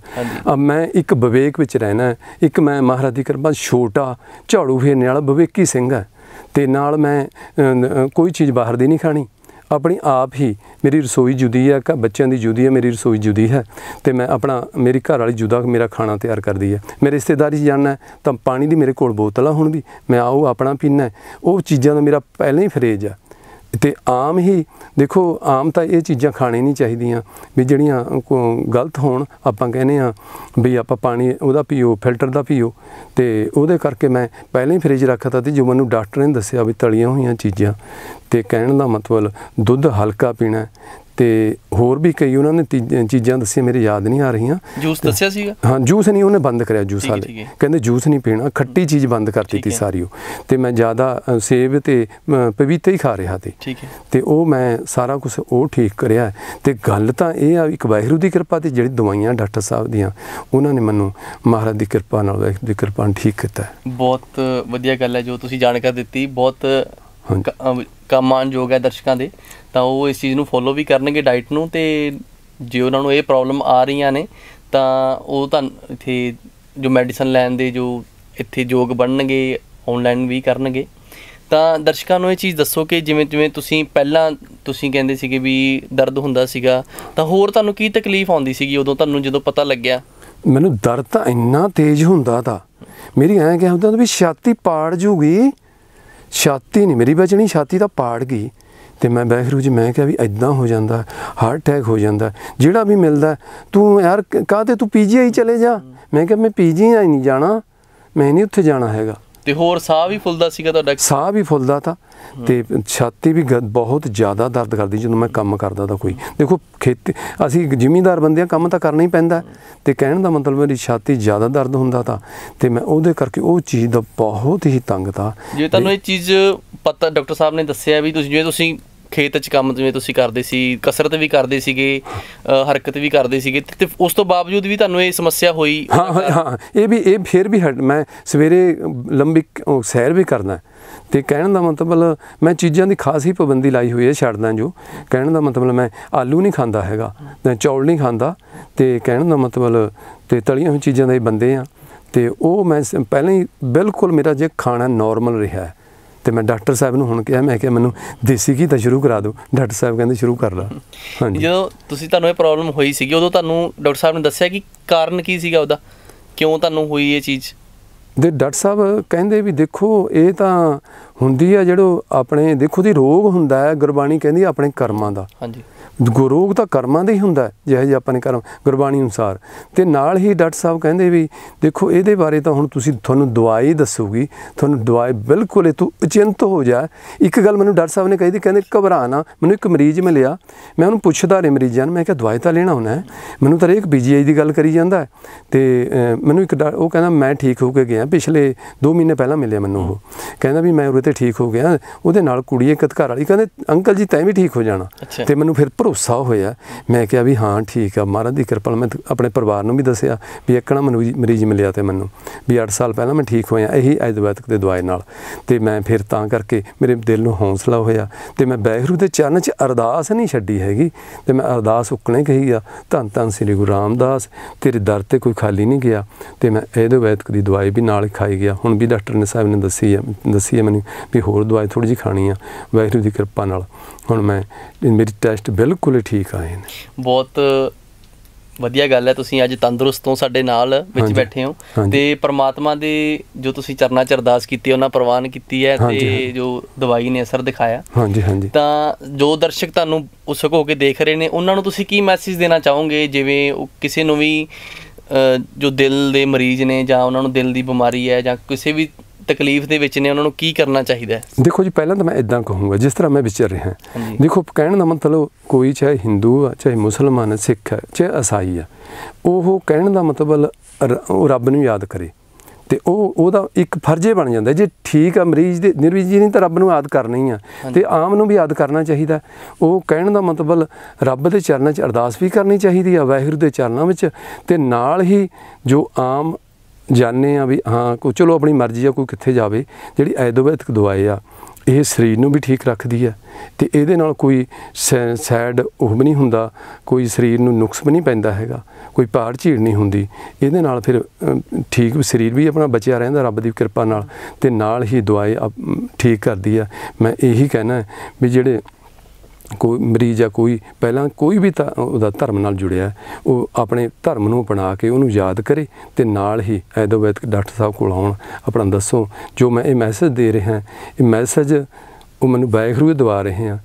ਮੈਂ ਇੱਕ ਵਿਵੇਕ ਵਿੱਚ ਰਹਿਣਾ, ਇੱਕ ਮੈਂ ਮਹਾਰਾਜ ਦੀ ਕਿਰਪਾ ਛੋਟਾ ਝਾੜੂ ਫੇਰਨੇ ਵਾਲਾ ਵਿਵੇਕੀ ਸਿੰਘ ਹੈ, ਤੇ ਨਾਲ ਮੈਂ ਕੋਈ ਚੀਜ਼ ਬਾਹਰ ਦੀ ਨਹੀਂ ਖਾਣੀ, ਆਪਣੀ ਆਪ ਹੀ। ਮੇਰੀ ਰਸੋਈ ਜੁਦੀ ਹੈ, ਬੱਚਿਆਂ ਦੀ ਜੁਦੀ ਹੈ, ਮੇਰੀ ਰਸੋਈ ਜੁਦੀ ਹੈ, ਤੇ ਮੈਂ ਆਪਣਾ, ਮੇਰੀ ਘਰ ਵਾਲੀ ਜੁਦਾ ਮੇਰਾ ਖਾਣਾ ਤਿਆਰ ਕਰਦੀ ਹੈ। ਮੇਰੇ ਰਿਸ਼ਤੇਦਾਰੀ 'ਚ ਜਾਣਾ ਤਾਂ ਪਾਣੀ ਦੀ ਮੇਰੇ ਕੋਲ ਬੋਤਲ ਆ, ਹੁਣ ਵੀ ਮੈਂ ਆਓ ਆਪਣਾ ਪੀਣਾ, ਉਹ ਚੀਜ਼ਾਂ ਦਾ ਮੇਰਾ ਪਹਿਲਾਂ ਹੀ ਫਰੇਜ ਆ। ਤੇ ਆਮ ਹੀ ਦੇਖੋ, ਆਮ ਤਾਂ ਇਹ ਚੀਜ਼ਾਂ ਖਾਣੀ ਨਹੀਂ ਚਾਹੀਦੀਆਂ ਵੀ ਜਿਹੜੀਆਂ ਗਲਤ ਹੋਣ। ਆਪਾਂ ਕਹਿੰਦੇ ਹਾਂ ਵੀ ਆਪਾਂ ਪਾਣੀ ਉਹਦਾ ਪੀਓ, ਫਿਲਟਰ ਦਾ ਪੀਓ, ਤੇ ਉਹਦੇ ਕਰਕੇ ਮੈਂ ਪਹਿਲਾਂ ਹੀ ਫਰਿੱਜ ਰੱਖਤਾ। ਤੇ ਜੋ ਮੈਨੂੰ ਡਾਕਟਰ ਨੇ ਦੱਸਿਆ ਵੀ ਤਲੀਆਂ ਹੋਈਆਂ ਚੀਜ਼ਾਂ, ਤੇ ਕਹਿਣ ਦਾ ਮਤਲਬ ਦੁੱਧ ਹਲਕਾ ਪੀਣਾ, ਤੇ ਹੋਰ ਵੀ ਕਈ ਉਹਨਾਂ ਨੇ ਚੀਜ਼ਾਂ ਦੱਸੀਆਂ, ਮੇਰੇ ਯਾਦ ਨਹੀਂ ਆ ਰਹੀਆਂ। ਜੂਸ ਦੱਸਿਆ ਸੀਗਾ? ਹਾਂ, ਜੂਸ ਨਹੀਂ, ਉਹਨੇ ਬੰਦ ਕਰਿਆ ਜੂਸ ਵਾਲੇ, ਕਹਿੰਦੇ ਜੂਸ ਨਹੀਂ ਪੀਣਾ, ਖੱਟੀ ਚੀਜ਼ ਬੰਦ ਕਰਤੀ ਤੀ ਸਾਰੀ ਉਹ। ਤੇ ਮੈਂ ਜ਼ਿਆਦਾ ਸੇਬ ਤੇ ਪਪੀਤਾ ਹੀ ਖਾ ਰਿਹਾ ਤੇ ਤੇ ਉਹ ਮੈਂ ਸਾਰਾ ਕੁਝ ਉਹ ਠੀਕ ਕਰਿਆ। ਤੇ ਗੱਲ ਤਾਂ ਇਹ ਆ, ਇੱਕ ਵਾਹਿਗੁਰੂ ਦੀ ਕਿਰਪਾ ਤੇ ਜਿਹੜੀ ਦਵਾਈਆਂ ਡਾਕਟਰ ਸਾਹਿਬ ਦੀਆਂ, ਉਹਨਾਂ ਨੇ ਮੈਨੂੰ ਮਹਾਰਾਜ ਦੀ ਕਿਰਪਾ ਨਾਲ, ਵਾਹਿਗੁਰੂ ਦੀ ਕਿਰਪਾ ਨਾਲ ਠੀਕ ਕੀਤਾ। ਬਹੁਤ ਵਧੀਆ ਗੱਲ ਹੈ ਜੋ ਤੁਸੀਂ ਜਾਣਕਾਰੀ ਦਿੱਤੀ, ਬਹੁਤ ਕੰਮਾਨਯੋਗ ਹੈ ਦਰਸ਼ਕਾਂ ਦੇ, ਤਾਂ ਉਹ ਇਸ ਚੀਜ਼ ਨੂੰ ਫੋਲੋ ਵੀ ਕਰਨਗੇ ਡਾਈਟ ਨੂੰ। ਤੇ ਜੇ ਉਹਨਾਂ ਨੂੰ ਇਹ ਪ੍ਰੋਬਲਮ ਆ ਰਹੀਆਂ ਨੇ ਤਾਂ ਉਹ ਤੁਹਾਨੂੰ ਇੱਥੇ ਜੋ ਮੈਡੀਸਨ ਲੈਣ ਦੇ ਜੋ ਇੱਥੇ ਯੋਗ ਬਣਨਗੇ, ਔਨਲਾਈਨ ਵੀ ਕਰਨਗੇ। ਤਾਂ ਦਰਸ਼ਕਾਂ ਨੂੰ ਇਹ ਚੀਜ਼ ਦੱਸੋ ਕਿ ਜਿਵੇਂ ਜਿਵੇਂ ਤੁਸੀਂ ਪਹਿਲਾਂ ਤੁਸੀਂ ਕਹਿੰਦੇ ਸੀਗੇ ਵੀ ਦਰਦ ਹੁੰਦਾ ਸੀਗਾ, ਤਾਂ ਹੋਰ ਤੁਹਾਨੂੰ ਕੀ ਤਕਲੀਫ ਆਉਂਦੀ ਸੀਗੀ ਉਦੋਂ ਤੁਹਾਨੂੰ ਜਦੋਂ ਪਤਾ ਲੱਗਿਆ? ਮੈਨੂੰ ਦਰਦ ਤਾਂ ਇੰਨਾ ਤੇਜ਼ ਹੁੰਦਾ ਤਾ, ਮੇਰੀ ਐਂ ਕਿਹਾ ਹੁੰਦਾ ਵੀ ਛਾਤੀ ਪਾੜ ਜੂਗੀ, ਛਾਤੀ ਨਹੀਂ ਮੇਰੀ ਬਚਣੀ, ਛਾਤੀ ਤਾਂ ਪਾੜ ਗਈ। ਤੇ ਮੈਂ ਵਾਹਿਗੁਰੂ ਜੀ, ਮੈਂ ਕਿਹਾ ਵੀ ਇੱਦਾਂ ਹੋ ਜਾਂਦਾ, ਹਾਰਟ ਅਟੈਕ ਹੋ ਜਾਂਦਾ, ਜਿਹੜਾ ਵੀ ਮਿਲਦਾ ਤੂੰ ਯਾਰ ਕਾਹਤੇ ਤੂੰ PGI ਚਲੇ ਜਾ। ਮੈਂ ਕਿਹਾ ਮੈਂ PGI ਨਹੀਂ ਜਾਣਾ, ਮੈਂ ਨਹੀਂ ਉੱਥੇ ਜਾਣਾ ਹੈਗਾ। ਤੇ ਹੋਰ ਸਾਹ ਵੀ ਫੁੱਲਦਾ ਸੀਗਾ ਤੁਹਾਡਾ? ਸਾਹ ਵੀ ਫੁੱਲਦਾ ਤਾ, ਤੇ ਛਾਤੀ ਵੀ ਬਹੁਤ ਜ਼ਿਆਦਾ ਦਰਦ ਕਰਦੀ ਜਦੋਂ ਮੈਂ ਕੰਮ ਕਰਦਾ ਤਾਂ। ਕੋਈ ਦੇਖੋ, ਖੇਤੀ ਅਸੀਂ ਜ਼ਿਮੀਂਦਾਰ ਬੰਦੇ ਆ, ਕੰਮ ਤਾਂ ਕਰਨਾ ਹੀ ਪੈਂਦਾ। ਤੇ ਕਹਿਣ ਦਾ ਮਤਲਬ ਮੇਰੀ ਛਾਤੀ ਜ਼ਿਆਦਾ ਦਰਦ ਹੁੰਦਾ ਤਾ, ਤੇ ਮੈਂ ਉਹਦੇ ਕਰਕੇ ਉਹ ਚੀਜ਼ ਦਾ ਬਹੁਤ ਹੀ ਤੰਗ ਤਾ। ਜੇ ਤੁਹਾਨੂੰ ਇਹ ਚੀਜ਼ ਪਤਾ, ਡਾਕਟਰ ਸਾਹਿਬ ਨੇ ਦੱਸਿਆ ਵੀ ਜਿਵੇਂ ਤੁਸੀਂ ਖੇਤ 'ਚ ਕੰਮ ਜਿਵੇਂ ਤੁਸੀਂ ਕਰਦੇ ਸੀ, ਕਸਰਤ ਵੀ ਕਰਦੇ ਸੀਗੇ, ਹਰਕਤ ਵੀ ਕਰਦੇ ਸੀਗੇ, ਤੇ ਉਸ ਤੋਂ ਬਾਵਜੂਦ ਵੀ ਤੁਹਾਨੂੰ ਇਹ ਸਮੱਸਿਆ ਹੋਈ? ਹਾਂ, ਇਹ ਫਿਰ ਵੀ ਮੈਂ ਸਵੇਰੇ ਲੰਬੀ ਸੈਰ ਵੀ ਕਰਦਾ। ਤੇ ਕਹਿਣ ਦਾ ਮਤਲਬ ਮੈਂ ਚੀਜ਼ਾਂ ਦੀ ਖਾਸ ਹੀ ਪਾਬੰਦੀ ਲਾਈ ਹੋਈ ਹੈ, ਛੱਡਦਾ ਜੋ। ਕਹਿਣ ਦਾ ਮਤਲਬ ਮੈਂ ਆਲੂ ਨਹੀਂ ਖਾਂਦਾ ਹੈਗਾ, ਚੌਲ ਨਹੀਂ ਖਾਂਦਾ, ਤੇ ਕਹਿਣ ਦਾ ਮਤਲਬ ਤੇ ਤਲੀਆਂ ਹੋਈਆਂ ਚੀਜ਼ਾਂ ਦੇ ਬੰਦੇ ਆ। ਤੇ ਉਹ ਮੈਂ ਪਹਿਲਾਂ ਹੀ ਬਿਲਕੁਲ ਮੇਰਾ ਜੇ ਖਾਣਾ ਨੋਰਮਲ ਰਿਹਾ। ਤੇ ਮੈਂ ਡਾਕਟਰ ਸਾਹਿਬ ਨੂੰ ਹੁਣ ਕਿਹਾ, ਮੈਂ ਕਿਹਾ ਮੈਨੂੰ ਦੇਸੀ ਘੀ ਤਾਂ ਸ਼ੁਰੂ ਕਰਾ ਦਿਓ। ਡਾਕਟਰ ਸਾਹਿਬ ਕਹਿੰਦੇ ਸ਼ੁਰੂ ਕਰ ਲਾ। ਹਾਂਜੀ, ਜਦੋਂ ਤੁਹਾਨੂੰ ਇਹ ਪ੍ਰੋਬਲਮ ਹੋਈ ਸੀਗੀ ਉਦੋਂ ਤੁਹਾਨੂੰ ਡਾਕਟਰ ਸਾਹਿਬ ਨੇ ਦੱਸਿਆ ਕਿ ਕਾਰਨ ਕੀ ਸੀਗਾ ਉਹਦਾ, ਕਿਉਂ ਤੁਹਾਨੂੰ ਹੋਈ ਇਹ ਚੀਜ਼? ਦੇ ਡਾਕਟਰ ਸਾਹਿਬ ਕਹਿੰਦੇ ਵੀ ਦੇਖੋ ਇਹ ਤਾਂ ਹੁੰਦੀ ਆ, ਜਿਹੜੋ ਆਪਣੇ ਦੇਖੋ ਦੀ ਰੋਗ ਹੁੰਦਾ ਹੈ, ਗੁਰਬਾਣੀ ਕਹਿੰਦੀ ਆਪਣੇ ਕਰਮਾਂ ਦਾ। ਹਾਂਜੀ, ਰੋਗ ਤਾਂ ਕਰਮਾਂ ਦਾ ਹੀ ਹੁੰਦਾ, ਜਿਹੋ ਜਿਹੇ ਆਪਣੇ ਕਰਮ ਗੁਰਬਾਣੀ ਅਨੁਸਾਰ। ਤੇ ਨਾਲ ਹੀ ਡਾਕਟਰ ਸਾਹਿਬ ਕਹਿੰਦੇ ਵੀ ਦੇਖੋ ਇਹਦੇ ਬਾਰੇ ਤਾਂ ਹੁਣ ਤੁਹਾਨੂੰ ਦਵਾਈ ਦੱਸੂਗੀ, ਤੁਹਾਨੂੰ ਦਵਾਈ ਬਿਲਕੁਲ ਇਹ ਤੂੰ ਅਚਿੰਤ ਹੋ ਜਾ। ਇੱਕ ਗੱਲ ਮੈਨੂੰ ਡਾਕਟਰ ਸਾਹਿਬ ਨੇ ਕਹੀ ਦੀ, ਕਹਿੰਦੇ ਘਬਰਾ ਨਾ। ਮੈਨੂੰ ਇੱਕ ਮਰੀਜ਼ ਮਿਲਿਆ, ਮੈਂ ਉਹਨੂੰ ਪੁੱਛਦਾ ਰਿਹਾ ਮਰੀਜ਼ਾਂ ਨੂੰ, ਮੈਂ ਕਿਹਾ ਦਵਾਈ ਤਾਂ ਲੈਣਾ ਹੁੰਦਾ, ਮੈਨੂੰ ਤਾਂ ਇੱਕ PGI ਦੀ ਗੱਲ ਕਰੀ ਜਾਂਦਾ। ਤੇ ਮੈਨੂੰ ਇੱਕ ਉਹ ਕਹਿੰਦਾ ਮੈਂ ਠੀਕ ਹੋ ਕੇ ਗਿਆ, ਪਿਛਲੇ 2 ਮਹੀਨੇ ਪਹਿਲਾਂ ਮਿਲਿਆ ਮੈਨੂੰ। ਉਹ ਕਹਿੰਦਾ ਵੀ ਮੈਂ ਉਰੇ ਤੇ ਤੇ ਠੀਕ ਹੋ ਗਿਆ। ਉਹਦੇ ਨਾਲ ਕੁੜੀ ਇੱਕ ਘਰ ਵਾਲੀ ਕਹਿੰਦੇ ਅੰਕਲ ਜੀ ਤੈਂ ਵੀ ਠੀਕ ਹੋ ਜਾਣਾ। ਤੇ ਮੈਨੂੰ ਫਿਰ ਭਰੋਸਾ ਹੋਇਆ। ਮੈਂ ਕਿਹਾ ਵੀ ਹਾਂ ਠੀਕ ਆ, ਮਹਾਰਾਜ ਦੀ ਕਿਰਪਾ। ਮੈਂ ਆਪਣੇ ਪਰਿਵਾਰ ਨੂੰ ਵੀ ਦੱਸਿਆ ਵੀ ਇੱਕ ਨਾ ਮਰੀਜ਼ ਮਿਲਿਆ ਤੇ ਮੈਨੂੰ ਵੀ 8 ਸਾਲ ਪਹਿਲਾਂ ਮੈਂ ਠੀਕ ਹੋਇਆ ਇਹੀ ਆਯੁਰਵੈਦਿਕ ਦੇ ਦਵਾਈ ਨਾਲ। ਤੇ ਮੈਂ ਫਿਰ ਤਾਂ ਕਰਕੇ ਮੇਰੇ ਦਿਲ ਨੂੰ ਹੌਸਲਾ ਹੋਇਆ ਤੇ ਮੈਂ ਵਾਹਿਗੁਰੂ ਦੇ ਚਰਨ 'ਚ ਅਰਦਾਸ ਨਹੀਂ ਛੱਡੀ ਹੈਗੀ। ਤੇ ਮੈਂ ਅਰਦਾਸ ਉੱਕਣੇ ਕਹੀ ਆ, ਧੰਨ ਧੰਨ ਸ੍ਰੀ ਗੁਰੂ ਰਾਮਦਾਸ ਤੇਰੇ ਦਰ ਤੇ ਕੋਈ ਖਾਲੀ ਨਹੀਂ ਗਿਆ। ਤੇ ਮੈਂ ਆਯੁਰਵੈਦਿਕ ਦੀ ਦਵਾਈ ਵੀ ਨਾਲ ਖਾਈ ਗਿਆ। ਹੁਣ ਵੀ ਡਾਕਟਰ ਨੇ ਸਾਹਿਬ ਨੇ ਦੱਸੀ ਹੈ ਮੈਨੂੰ ਵੀ ਹੋਰ ਦਵਾਈ ਥੋੜ੍ਹੀ ਜਿਹੀ ਖਾਣੀ ਆ। ਵਾਹਿਗੁਰੂ ਦੀ ਕਿਰਪਾ ਨਾਲ ਹੁਣ ਮੇਰੀ ਟੈਸਟ ਬਿਲਕੁਲ ਹੀ ਠੀਕ ਆਏ ਨੇ। ਬਹੁਤ ਵਧੀਆ ਗੱਲ ਹੈ, ਤੁਸੀਂ ਅੱਜ ਤੰਦਰੁਸਤ ਹੋ, ਸਾਡੇ ਨਾਲ ਵਿੱਚ ਬੈਠੇ ਹੋ ਤੇ ਪ੍ਰਮਾਤਮਾ ਦੇ ਜੋ ਤੁਸੀਂ ਚਰਨਾਂ 'ਚ ਅਰਦਾਸ ਕੀਤੀ, ਉਹਨਾਂ ਪ੍ਰਵਾਨ ਕੀਤੀ ਹੈ ਤੇ ਜੋ ਦਵਾਈ ਨੇ ਅਸਰ ਦਿਖਾਇਆ। ਹਾਂਜੀ। ਤਾਂ ਜੋ ਦਰਸ਼ਕ ਤੁਹਾਨੂੰ ਉਤਸੁਕ ਹੋ ਕੇ ਦੇਖ ਰਹੇ ਨੇ, ਉਹਨਾਂ ਨੂੰ ਤੁਸੀਂ ਕੀ ਮੈਸੇਜ ਦੇਣਾ ਚਾਹੋਗੇ? ਜਿਵੇਂ ਕਿਸੇ ਨੂੰ ਵੀ ਜੋ ਦਿਲ ਦੇ ਮਰੀਜ਼ ਨੇ ਜਾਂ ਉਹਨਾਂ ਨੂੰ ਦਿਲ ਦੀ ਬਿਮਾਰੀ ਹੈ ਜਾਂ ਕਿਸੇ ਵੀ ਤਕਲੀਫ ਦੇ ਵਿੱਚ ਨੇ, ਉਹਨਾਂ ਨੂੰ ਕੀ ਕਰਨਾ ਚਾਹੀਦਾ ਹੈ? ਦੇਖੋ ਜੀ, ਪਹਿਲਾਂ ਤਾਂ ਮੈਂ ਇੱਦਾਂ ਕਹੂੰਗਾ ਜਿਸ ਤਰ੍ਹਾਂ ਮੈਂ ਵਿਚਰ ਰਿਹਾ। ਦੇਖੋ, ਕਹਿਣ ਦਾ ਮਤਲਬ ਕੋਈ ਚਾਹੇ ਹਿੰਦੂ ਆ, ਚਾਹੇ ਮੁਸਲਮਾਨ, ਸਿੱਖ ਹੈ, ਚਾਹੇ ਈਸਾਈ ਆ, ਉਹ ਕਹਿਣ ਦਾ ਮਤਲਬ ਉਹ ਰੱਬ ਨੂੰ ਯਾਦ ਕਰੇ ਤੇ ਉਹਦਾ ਇੱਕ ਫਰਜ਼ੇ ਬਣ ਜਾਂਦਾ। ਜੇ ਠੀਕ ਆ ਮਰੀਜ਼ ਦੇ ਨਿਰਵੀਜ ਜੀ ਨਹੀਂ ਤਾਂ ਰੱਬ ਨੂੰ ਯਾਦ ਕਰਨਾ ਹੀ ਆ ਤੇ ਆਮ ਨੂੰ ਵੀ ਯਾਦ ਕਰਨਾ ਚਾਹੀਦਾ। ਉਹ ਕਹਿਣ ਦਾ ਮਤਲਬ ਰੱਬ ਦੇ ਚਰਨਾਂ 'ਚ ਅਰਦਾਸ ਵੀ ਕਰਨੀ ਚਾਹੀਦੀ ਆ, ਵਾਹਿਗੁਰੂ ਦੇ ਚਰਨਾਂ ਵਿੱਚ। ਤੇ ਨਾਲ ਹੀ ਜੋ ਆਮ ਜਾਣਦੇ ਆ ਵੀ ਹਾਂ ਕੋਈ ਚਲੋ ਆਪਣੀ ਮਰਜ਼ੀ ਆ, ਕੋਈ ਕਿੱਥੇ ਜਾਵੇ। ਜਿਹੜੀ ਆਯੁਰਵੈਦਿਕ ਦਵਾਈ ਆ ਇਹ ਸਰੀਰ ਨੂੰ ਵੀ ਠੀਕ ਰੱਖਦੀ ਹੈ ਤੇ ਇਹਦੇ ਨਾਲ ਕੋਈ ਸਾਈਡ ਉਹ ਵੀ ਨਹੀਂ ਹੁੰਦਾ, ਕੋਈ ਸਰੀਰ ਨੂੰ ਨੁਕਸ ਵੀ ਨਹੀਂ ਪੈਂਦਾ ਹੈਗਾ, ਕੋਈ ਪਾੜ ਝੀੜ ਨਹੀਂ ਹੁੰਦੀ। ਇਹਦੇ ਨਾਲ ਫਿਰ ਠੀਕ ਸਰੀਰ ਵੀ ਆਪਣਾ ਬਚਿਆ ਰਹਿੰਦਾ ਰੱਬ ਦੀ ਕਿਰਪਾ ਨਾਲ ਤੇ ਨਾਲ ਹੀ ਦਵਾਈ ਠੀਕ ਕਰਦੀ ਆ। ਮੈਂ ਇਹੀ ਕਹਿਣਾ ਵੀ ਜਿਹੜੇ ਕੋਈ ਮਰੀਜ਼ ਆ, ਕੋਈ ਪਹਿਲਾਂ ਕੋਈ ਵੀ ਤਾਂ ਉਹਦਾ ਧਰਮ ਨਾਲ ਜੁੜਿਆ, ਉਹ ਆਪਣੇ ਧਰਮ ਨੂੰ ਅਪਣਾ ਕੇ ਉਹਨੂੰ ਯਾਦ ਕਰੇ ਤੇ ਨਾਲ ਹੀ ਆਯੁਰਵੈਦਿਕ ਡਾਕਟਰ ਸਾਹਿਬ ਕੋਲ ਆਉਣ, ਆਪਣਾ ਦੱਸੋ। ਜੋ ਮੈਂ ਇਹ ਮੈਸੇਜ ਦੇ ਰਿਹਾ, ਇਹ ਮੈਸੇਜ ਉਹ ਮੈਨੂੰ ਵਾਹਿਗੁਰੂ ਦਵਾ ਰਹੇ ਆ,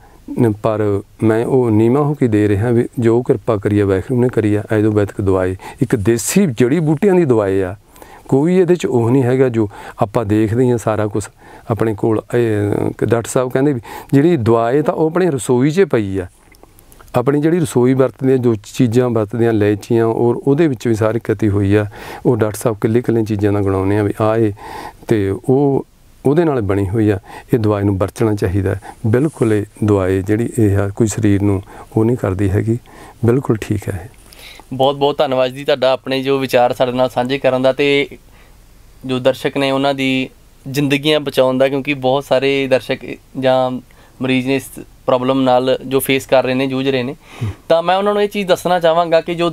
ਪਰ ਮੈਂ ਉਹ ਨੀਵਾਂ ਹੋ ਕੇ ਦੇ ਰਿਹਾ ਵੀ ਜੋ ਕਿਰਪਾ ਕਰੀ ਆ ਵਾਹਿਗੁਰੂ ਨੇ ਕਰੀ ਆ। ਆਯੁਰਵੈਦਿਕ ਦਵਾਈ ਇੱਕ ਦੇਸੀ ਜੜੀ ਬੂਟੀਆਂ ਦੀ ਦਵਾਈ ਆ, ਕੋਈ ਇਹਦੇ 'ਚ ਉਹ ਨਹੀਂ ਹੈਗਾ ਜੋ ਆਪਾਂ ਦੇਖਦੇ ਹਾਂ ਸਾਰਾ ਕੁਛ ਆਪਣੇ ਕੋਲ। ਡਾਕਟਰ ਸਾਹਿਬ ਕਹਿੰਦੇ ਵੀ ਜਿਹੜੀ ਦਵਾਈ ਤਾਂ ਉਹ ਆਪਣੀ ਰਸੋਈ 'ਚ ਪਈ ਆ, ਆਪਣੀ ਜਿਹੜੀ ਰਸੋਈ ਵਰਤਦੇ ਆ, ਜੋ ਚੀਜ਼ਾਂ ਵਰਤਦੇ ਆ, ਇਲਾਇਚੀਆਂ ਔਰ ਉਹਦੇ ਵਿੱਚ ਵੀ ਸਾਰੀ ਕਤੀ ਹੋਈ ਆ। ਉਹ ਡਾਕਟਰ ਸਾਹਿਬ ਇਕੱਲੇ ਚੀਜ਼ਾਂ ਦਾ ਗਣਾਉਂਦੇ ਆ ਵੀ ਆਏ ਤੇ ਉਹਦੇ ਨਾਲ ਬਣੀ ਹੋਈ ਆ। ਇਹ ਦਵਾਈ ਨੂੰ ਵਰਤਣਾ ਚਾਹੀਦਾ। ਬਿਲਕੁਲ ਇਹ ਦਵਾਈ ਜਿਹੜੀ ਇਹ ਆ ਕੋਈ ਸਰੀਰ ਨੂੰ ਉਹ ਨਹੀਂ ਕਰਦੀ ਹੈਗੀ, ਬਿਲਕੁਲ ਠੀਕ ਹੈ। ਬਹੁਤ ਬਹੁਤ ਧੰਨਵਾਦ ਜੀ ਤੁਹਾਡਾ ਆਪਣੇ ਜੋ ਵਿਚਾਰ ਸਾਡੇ ਨਾਲ ਸਾਂਝੇ ਕਰਨ ਦਾ ਤੇ ਜੋ ਦਰਸ਼ਕ ਨੇ ਉਹਨਾਂ ਦੀ ਜ਼ਿੰਦਗੀਆਂ ਬਚਾਉਣ ਦਾ, ਕਿਉਂਕਿ ਬਹੁਤ ਸਾਰੇ ਦਰਸ਼ਕ ਜਾਂ ਮਰੀਜ਼ ਨੇ ਇਸ ਪ੍ਰੋਬਲਮ ਨਾਲ ਜੋ ਫੇਸ ਕਰ ਰਹੇ ਨੇ, ਜੂਝ ਰਹੇ ਨੇ। ਤਾਂ ਮੈਂ ਉਹਨਾਂ ਨੂੰ ਇਹ ਚੀਜ਼ ਦੱਸਣਾ ਚਾਹਾਂਗਾ ਕਿ ਜੋ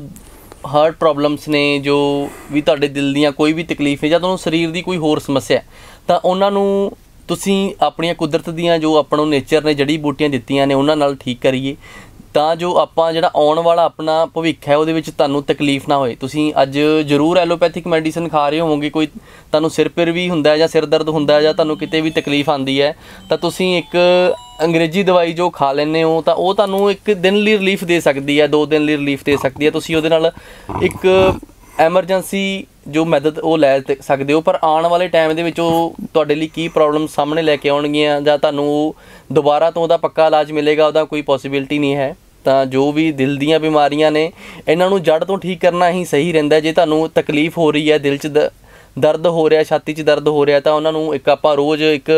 ਹਾਰਟ ਪ੍ਰੋਬਲਮਸ ਨੇ, ਜੋ ਵੀ ਤੁਹਾਡੇ ਦਿਲ ਦੀਆਂ ਕੋਈ ਵੀ ਤਕਲੀਫ ਹੈ ਜਾਂ ਤੁਹਾਨੂੰ ਸਰੀਰ ਦੀ ਕੋਈ ਹੋਰ ਸਮੱਸਿਆ, ਤਾਂ ਉਹਨਾਂ ਨੂੰ ਤੁਸੀਂ ਆਪਣੀਆਂ ਕੁਦਰਤ ਦੀਆਂ ਜੋ ਆਪਾਂ ਨੂੰ ਨੇਚਰ ਨੇ ਜੜੀ ਬੂਟੀਆਂ ਦਿੱਤੀਆਂ ਨੇ ਉਹਨਾਂ ਨਾਲ ਠੀਕ ਕਰੀਏ, ਤਾਂ ਜੋ ਆਪਾਂ ਜਿਹੜਾ ਆਉਣ ਵਾਲਾ ਆਪਣਾ ਭਵਿੱਖ ਹੈ ਉਹਦੇ ਵਿੱਚ ਤੁਹਾਨੂੰ ਤਕਲੀਫ ਨਾ ਹੋਏ। ਤੁਸੀਂ ਅੱਜ ਜ਼ਰੂਰ ਐਲੋਪੈਥਿਕ ਮੈਡੀਸਨ ਖਾ ਰਹੇ ਹੋਵੋਗੇ, ਕੋਈ ਤੁਹਾਨੂੰ ਸਿਰ ਪੀੜ ਵੀ ਹੁੰਦਾ ਜਾਂ ਸਿਰ ਦਰਦ ਹੁੰਦਾ ਜਾਂ ਤੁਹਾਨੂੰ ਕਿਤੇ ਵੀ ਤਕਲੀਫ ਆਉਂਦੀ ਹੈ, ਤਾਂ ਤੁਸੀਂ ਇੱਕ ਅੰਗਰੇਜ਼ੀ ਦਵਾਈ ਜੋ ਖਾ ਲੈਂਦੇ ਹੋ ਤਾਂ ਉਹ ਤੁਹਾਨੂੰ ਇੱਕ ਦਿਨ ਲਈ ਰਿਲੀਫ ਦੇ ਸਕਦੀ ਹੈ, 2 ਦਿਨ ਲਈ ਰਿਲੀਫ ਦੇ ਸਕਦੀ ਹੈ। ਤੁਸੀਂ ਉਹਦੇ ਨਾਲ ਇੱਕ ਐਮਰਜੈਂਸੀ ਜੋ ਮਦਦ ਉਹ ਲੈ ਸਕਦੇ ਹੋ, ਪਰ ਆਉਣ ਵਾਲੇ ਟਾਈਮ ਦੇ ਵਿੱਚ ਉਹ ਤੁਹਾਡੇ ਲਈ ਕੀ ਪ੍ਰੋਬਲਮ ਸਾਹਮਣੇ ਲੈ ਕੇ ਆਉਣਗੀਆਂ ਜਾਂ ਤੁਹਾਨੂੰ ਦੁਬਾਰਾ ਤੋਂ ਉਹਦਾ ਪੱਕਾ ਇਲਾਜ ਮਿਲੇਗਾ, ਉਹਦਾ ਕੋਈ ਪੋਸੀਬਿਲਿਟੀ ਨਹੀਂ ਹੈ। ਤਾਂ ਜੋ ਵੀ ਦਿਲ ਦੀਆਂ ਬਿਮਾਰੀਆਂ ਨੇ ਇਹਨਾਂ ਨੂੰ ਜੜ ਤੋਂ ਠੀਕ ਕਰਨਾ ਹੀ ਸਹੀ ਰਹਿੰਦਾ। ਜੇ ਤੁਹਾਨੂੰ ਤਕਲੀਫ ਹੋ ਰਹੀ ਹੈ, ਦਿਲ 'ਚ ਦਰਦ ਹੋ ਰਿਹਾ, ਛਾਤੀ 'ਚ ਦਰਦ ਹੋ ਰਿਹਾ, ਤਾਂ ਉਹਨਾਂ ਨੂੰ ਇੱਕ ਆਪਾਂ ਰੋਜ਼ ਇੱਕ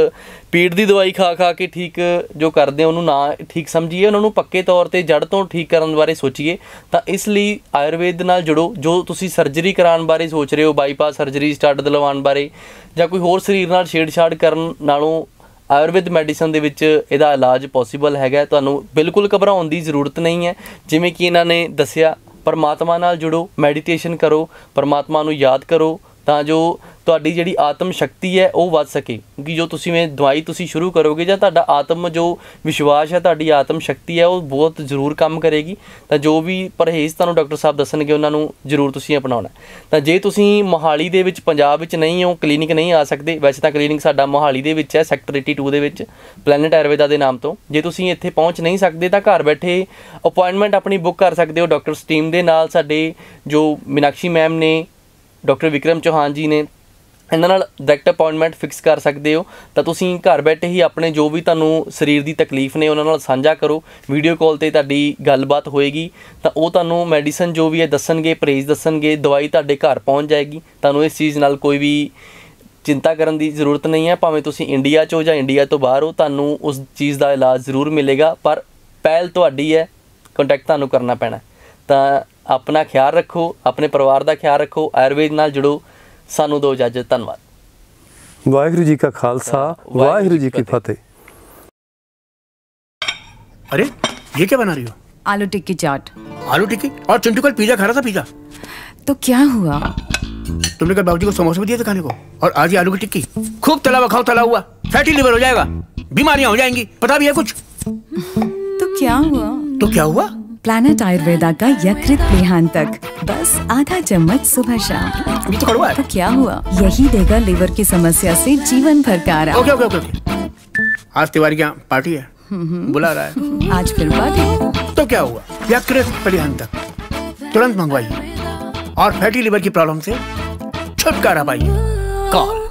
ਪੀੜ ਦੀ ਦਵਾਈ ਖਾ ਕੇ ਠੀਕ ਜੋ ਕਰਦੇ ਉਹਨੂੰ ਨਾ ਠੀਕ ਸਮਝੀਏ, ਉਹਨਾਂ ਨੂੰ ਪੱਕੇ ਤੌਰ 'ਤੇ ਜੜ ਤੋਂ ਠੀਕ ਕਰਨ ਬਾਰੇ ਸੋਚੀਏ। ਤਾਂ ਇਸ ਲਈ ਆਯੁਰਵੇਦ ਨਾਲ ਜੁੜੋ। ਜੋ ਤੁਸੀਂ ਸਰਜਰੀ ਕਰਾਉਣ ਬਾਰੇ ਸੋਚ ਰਹੇ ਹੋ, ਬਾਈਪਾਸ ਸਰਜਰੀ, ਸਟੱਡ ਦਿਲਵਾਉਣ ਬਾਰੇ ਜਾਂ ਕੋਈ ਹੋਰ ਸਰੀਰ ਨਾਲ ਛੇੜਛਾੜ ਕਰਨ ਨਾਲੋਂ ਆਯੁਰਵੇਦ ਮੈਡੀਸਨ ਦੇ ਵਿੱਚ ਇਹਦਾ ਇਲਾਜ ਪੋਸੀਬਲ ਹੈਗਾ। ਤੁਹਾਨੂੰ ਬਿਲਕੁਲ ਘਬਰਾਉਣ ਦੀ ਜ਼ਰੂਰਤ ਨਹੀਂ ਹੈ। ਜਿਵੇਂ ਕਿ ਇਹਨਾਂ ਨੇ ਦੱਸਿਆ, ਪਰਮਾਤਮਾ ਨਾਲ ਜੁੜੋ, ਮੈਡੀਟੇਸ਼ਨ ਕਰੋ, ਪਰਮਾਤਮਾ ਨੂੰ ਯਾਦ ਕਰੋ ਤਾਂ ਜੋ ਤੁਹਾਡੀ ਜਿਹੜੀ ਆਤਮ ਸ਼ਕਤੀ ਹੈ ਉਹ ਵੱਧ ਸਕੇ। ਕਿਉਂਕਿ ਜੋ ਤੁਸੀਂ ਦਵਾਈ ਤੁਸੀਂ ਸ਼ੁਰੂ ਕਰੋਗੇ ਜਾਂ ਤੁਹਾਡਾ ਆਤਮ ਜੋ ਵਿਸ਼ਵਾਸ ਹੈ, ਤੁਹਾਡੀ ਆਤਮ ਸ਼ਕਤੀ ਹੈ ਉਹ ਬਹੁਤ ਜ਼ਰੂਰ ਕੰਮ ਕਰੇਗੀ। ਤਾਂ ਜੋ ਵੀ ਪਰਹੇਜ਼ ਤੁਹਾਨੂੰ ਡਾਕਟਰ ਸਾਹਿਬ ਦੱਸਣਗੇ ਉਹਨਾਂ ਨੂੰ ਜ਼ਰੂਰ ਤੁਸੀਂ ਅਪਣਾਉਣਾ। ਤਾਂ ਜੇ ਤੁਸੀਂ ਮੋਹਾਲੀ ਦੇ ਵਿੱਚ, ਪੰਜਾਬ ਵਿੱਚ ਨਹੀਂ ਹੋ, ਕਲੀਨਿਕ ਨਹੀਂ ਆ ਸਕਦੇ, ਵੈਸੇ ਤਾਂ ਕਲੀਨਿਕ ਸਾਡਾ ਮੋਹਾਲੀ ਦੇ ਵਿੱਚ ਹੈ, ਸੈਕਟਰ 82 ਦੇ ਵਿੱਚ, ਪਲੈਨਟ ਆਯੁਰਵੇਦਾ ਦੇ ਨਾਮ ਤੋਂ। ਜੇ ਤੁਸੀਂ ਇੱਥੇ ਪਹੁੰਚ ਨਹੀਂ ਸਕਦੇ ਤਾਂ ਘਰ ਬੈਠੇ ਅਪੁਆਇੰਟਮੈਂਟ ਆਪਣੀ ਬੁੱਕ ਕਰ ਸਕਦੇ ਹੋ ਡਾਕਟਰਸ ਟੀਮ ਦੇ ਨਾਲ। ਸਾਡੇ ਜੋ ਮੀਨਾਕਸ਼ੀ ਮੈਮ ਨੇ, ਡਾਕਟਰ ਵਿਕਰਮ ਚੌਹਾਨ ਜੀ ਨੇ, ਇਹਨਾਂ ਨਾਲ ਡਾਇਰੈਕਟ ਅਪੁਆਇੰਟਮੈਂਟ ਫਿਕਸ ਕਰ ਸਕਦੇ ਹੋ। ਤਾਂ ਤੁਸੀਂ ਘਰ ਬੈਠੇ ਹੀ ਆਪਣੇ ਜੋ ਵੀ ਤੁਹਾਨੂੰ ਸਰੀਰ ਦੀ ਤਕਲੀਫ ਨੇ ਉਹਨਾਂ ਨਾਲ ਸਾਂਝਾ ਕਰੋ। ਵੀਡੀਓ ਕਾਲ 'ਤੇ ਤੁਹਾਡੀ ਗੱਲਬਾਤ ਹੋਏਗੀ ਤਾਂ ਉਹ ਤੁਹਾਨੂੰ ਮੈਡੀਸਨ ਜੋ ਵੀ ਹੈ ਦੱਸਣਗੇ, ਪਰਹੇਜ਼ ਦੱਸਣਗੇ, ਦਵਾਈ ਤੁਹਾਡੇ ਘਰ ਪਹੁੰਚ ਜਾਏਗੀ। ਤੁਹਾਨੂੰ ਇਸ ਚੀਜ਼ ਨਾਲ ਕੋਈ ਵੀ ਚਿੰਤਾ ਕਰਨ ਦੀ ਜ਼ਰੂਰਤ ਨਹੀਂ ਹੈ। ਭਾਵੇਂ ਤੁਸੀਂ ਇੰਡੀਆ 'ਚ ਹੋ ਜਾਂ ਇੰਡੀਆ ਤੋਂ ਬਾਹਰ ਹੋ, ਤੁਹਾਨੂੰ ਉਸ ਚੀਜ਼ ਦਾ ਇਲਾਜ ਜ਼ਰੂਰ ਮਿਲੇਗਾ, ਪਰ ਪਹਿਲ ਤੁਹਾਡੀ ਹੈ, ਕੰਟੈਕਟ ਤੁਹਾਨੂੰ ਕਰਨਾ ਪੈਣਾ। ਤਾਂ ਆਪਣਾ ਖਿਆਲ ਰੱਖੋ, ਆਪਣੇ ਪਰਿਵਾਰ ਦਾ ਖਿਆਲ ਰੱਖੋ, ਆਯੁਰਵੇਦ ਨਾਲ ਜੁੜੋ। ਸਾਨੂੰ ਦਿਓ ਇਜਾਜ਼ਤ। ਧੰਨਵਾਦ। ਵਾਹਿਗੁਰੂ ਜੀ ਕਾ ਖਾਲਸਾ, वाहिगुरु जी की फतेह। अरे ये क्या बना रही हो? आलू टिक्की चाट। आलू टिक्की? और चिंटू कल पिज्जा खा रहा था। पिज्जा तो क्या हुआ? तुमने कल बाबूजी को समोसे भी दिए थे खाने को, और आज ये आलू की टिक्की। खूब तला हुआ खाओ, तला हुआ, फैटी लिवर हो जाएगा, बीमारियां हो जाएंगी, पता भी है कुछ? तो क्या हुआ? तो क्या हुआ? प्लैनेट आयुर्वेदा का यकृत प्लेहांतक, बस आधा चम्मच सुबह शाम। ये तो कड़वा है। तो क्या हुआ? यही देगा लिवर की समस्या से जीवन भर का आराम। Okay okay okay. आज तिवारी क्या पार्टी है, बुला रहा है। आज फिर पार्टी? तो क्या हुआ? यकृत प्लेहांतक तुरंत मंगवाइए और फैटी लिवर की प्रॉब्लम से छुटकारा पाइए। कॉल